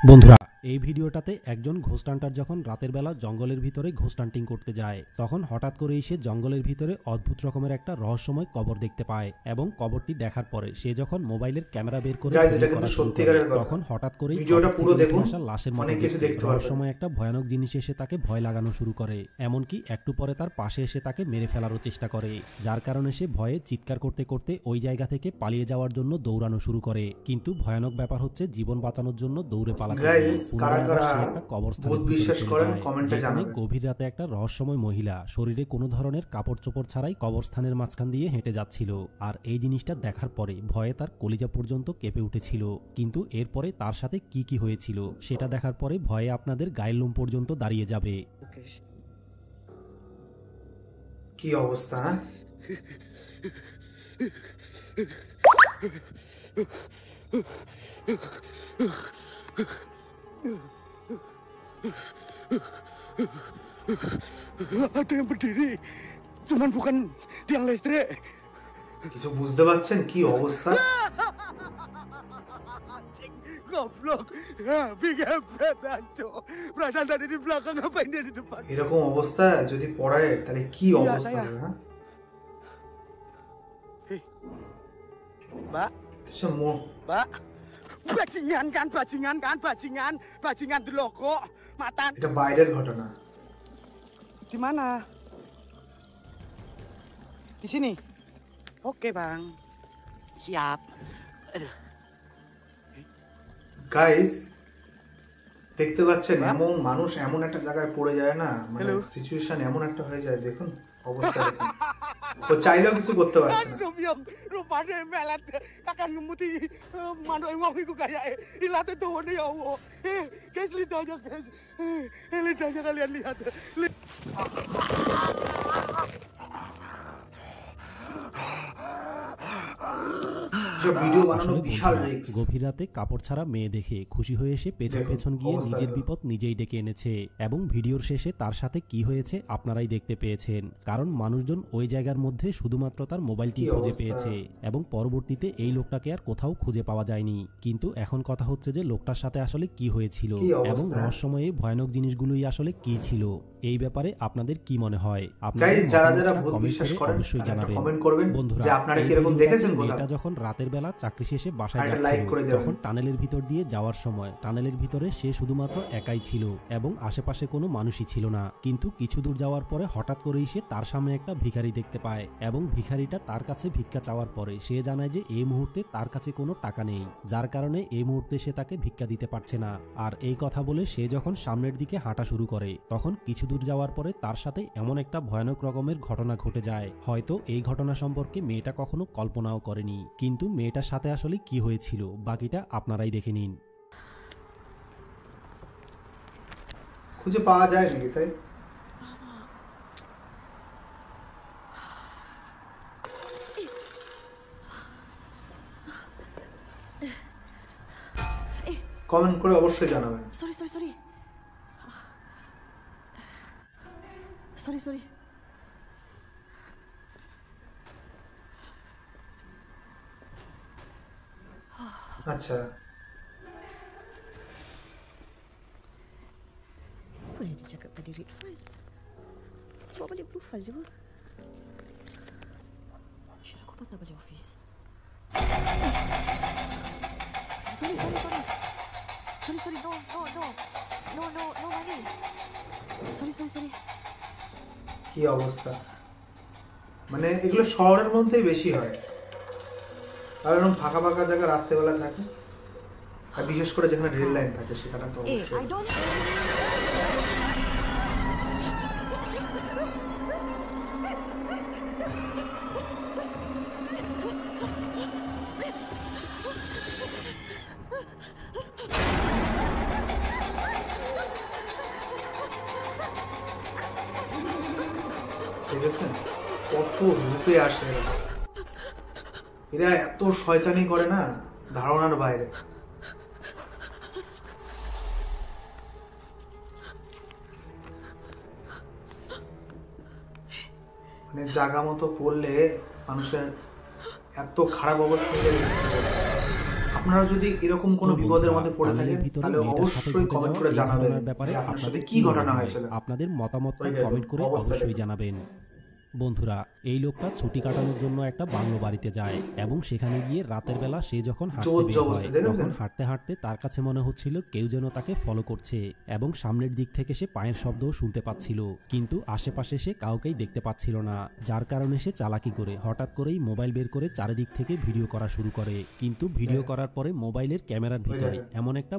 বন্ধুরা, এই ভিডিওটাতে একজন ঘোস্ট হান্টার যখন রাতের বেলা জঙ্গলের ভিতরে ঘোস্ট হান্টিং করতে যায়, তখন হঠাৎ করে সে জঙ্গলের ভিতরে অদ্ভুত রকমের একটা রহস্যময় কবর দেখতে পায় এবং কবরটি দেখার পরে সে যখন মোবাইলের ক্যামেরা বের করে তখন হঠাৎ করে লাশের মধ্যে রহস্যময় একটা ভয়ানক জিনিস এসে তাকে ভয় লাগানো শুরু করে, এমনকি একটু পরে তার পাশে এসে তাকে মেরে ফেলারও চেষ্টা করে, যার কারণে সে ভয়ে চিৎকার করতে করতে ওই জায়গা থেকে পালিয়ে যাওয়ার জন্য দৌড়ানো শুরু করে। কিন্তু ভয়ানক ব্যাপার হচ্ছে জীবন বাঁচানোর জন্য দৌড়ে পালাতে গভীর রাতে একটা রহস্যময় মহিলা শরীরে কোনো ধরনের কাপড় চোপড় ছাড়াই কবরস্থানের মাঝখান দিয়ে হেঁটে যাচ্ছিল, আর এই জিনিসটা দেখার পরে ভয়ে তার কলিজা পর্যন্ত কেঁপে উঠেছিল। কিন্তু এরপরে তার সাথে কি কি হয়েছিল সেটা দেখার পরে ভয়ে আপনাদের গায়ের লোম পর্যন্ত দাঁড়িয়ে যাবে। কি অবস্থা? Ada yang berdiri, cuman bukan tiang listrik. কিছু বুঝতে পারছেন কি অবস্থা? Goblok, big hebat anco. Perasaan tadi di belakang, ngapain dia di depan? এরকম অবস্থা যদি পড়ায় তাহলে কি অবস্থা হবে? হ্যাঁ, Mbak. Mbak. Bajingan dulu kok. Matan. এটা বাইরের ঘটনা। Di mana? Di sini. Oke, Bang. Siap. Guys, দেখতে পাচ্ছেন এমন মানুষ এমন একটা জায়গায় পড়ে যায় না, মানে সিচুয়েশন এমন একটা হয়ে যায়, দেখুন অবস্থা দেখুন। ও চাইলেও কিছু করতে পারছে না। Rupanya melet akan ngemuti mano wong iku kayak ilate tuwane ya Allah. Guys, lidahnya guys. Lidahnya kalian lihat. গভীর রাতে কাপড় ছাড়া মেয়ে দেখে খুশি হয়ে এসে পেছন পেছন গিয়ে নিজের বিপদ নিজেই ডেকে এনেছে এবং ভিডিওর শেষে তার সাথে কি হয়েছে আপনারাই দেখতে পেয়েছেন, কারণ মানুষজন ওই জায়গার মধ্যে শুধুমাত্র তার মোবাইলটি খুঁজে পেয়েছে এবং পরবর্তীতে এই লোকটাকে আর কোথাও খুঁজে পাওয়া যায়নি। কিন্তু এখন কথা হচ্ছে যে লোকটার সাথে আসলে কি হয়েছিল এবং রহস্যময় ভয়ানক জিনিসগুলোই আসলে কি ছিল, এই ব্যাপারে আপনাদের কি মনে হয় অবশ্যই জানাবেন। বন্ধুরা, এটা যখন রাতের বেলা চাকরি শেষে বাসায় যাচ্ছিল তখন টানেলের ভিতর দিয়ে যাওয়ার সময় টানেলের ভিতরে সে শুধুমাত্র একাই ছিল এবং আশেপাশে কোনো মানুষই ছিল না। কিন্তু কিছু দূর যাওয়ার পরে হঠাৎ করেই সে তার সামনে একটা ভিখারি দেখতে পায় এবং ভিখারিটা তার কাছে ভিক্ষা চাওয়ার পরে সে জানায় যে এই মুহূর্তে তার কাছে কোনো টাকা নেই, যার কারণে এই মুহূর্তে সে তাকে ভিক্ষা দিতে পারছে না। আর এই কথা বলে সে যখন সামনের দিকে হাঁটা শুরু করে তখন কিছু দূর যাওয়ার পরে তার সাথে এমন একটা ভয়ানক রকমের ঘটনা ঘটে যায়, হয়তো এই ঘটনা সম্পর্কে মেয়েটা কখনো কল্পনাও করেনি। কিন্তু মেয়েটার সাথে আসলে কি হয়েছিল বাকিটা আপনারাই দেখে নিন। খুঁজে পাওয়া যায় নাকি? তাই কমেন্ট করে অবশ্যই জানাবেন। সরি আচ্ছা, apa yang dia cakap tadi red file? Bawa balik blue file je pun. Syed aku patah balik office. Sorry. No money. Sorry. কি অবস্থা? মানে এগুলো শহরের মধ্যেই বেশি হয়, আর এরকম ফাঁকা ফাঁকা জায়গা রাত্রেবেলা থাকে, আর বিশেষ করে যেখানে রেল লাইন থাকে সেখানে তো অবশ্যই। ঠিক আছে, কত রূপে আসে এরা, এত শয়তানি করে না ধারণার বাইরে। মানে জায়গা মতো পড়লে মানুষের এত খারাপ অবস্থা। আপনারা যদি এরকম কোনো বিপদের মধ্যে পড়ে থাকেন তাহলে অবশ্যই কমেন্ট করে জানাবেন ব্যাপারে যে আপনার সাথে কি ঘটনা হয়েছিল। আপনাদের মতামতটা কমেন্ট করে অবশ্যই জানাবেন। বন্ধুরা, এই লোকটা ছুটি কাটানোর জন্য একটা বাংলো বাড়িতে যায় এবং সেখানে গিয়ে রাতের বেলা সে যখন হাঁটতে বের হয় তখন হাঁটতে হাঁটতে তার কাছে মনে হচ্ছিল কেউ যেন তাকে ফলো করছে এবং সামনের দিক থেকে সে পায়ের শব্দও শুনতে পাচ্ছিল, কিন্তু আশেপাশে সে কাউকেই দেখতে পাচ্ছিল না। যার কারণে সে চালাকি করে হঠাৎ করেই মোবাইল বের করে চারিদিক থেকে ভিডিও করা শুরু করে, কিন্তু ভিডিও করার পরে মোবাইলের ক্যামেরার ভিতরে এমন একটা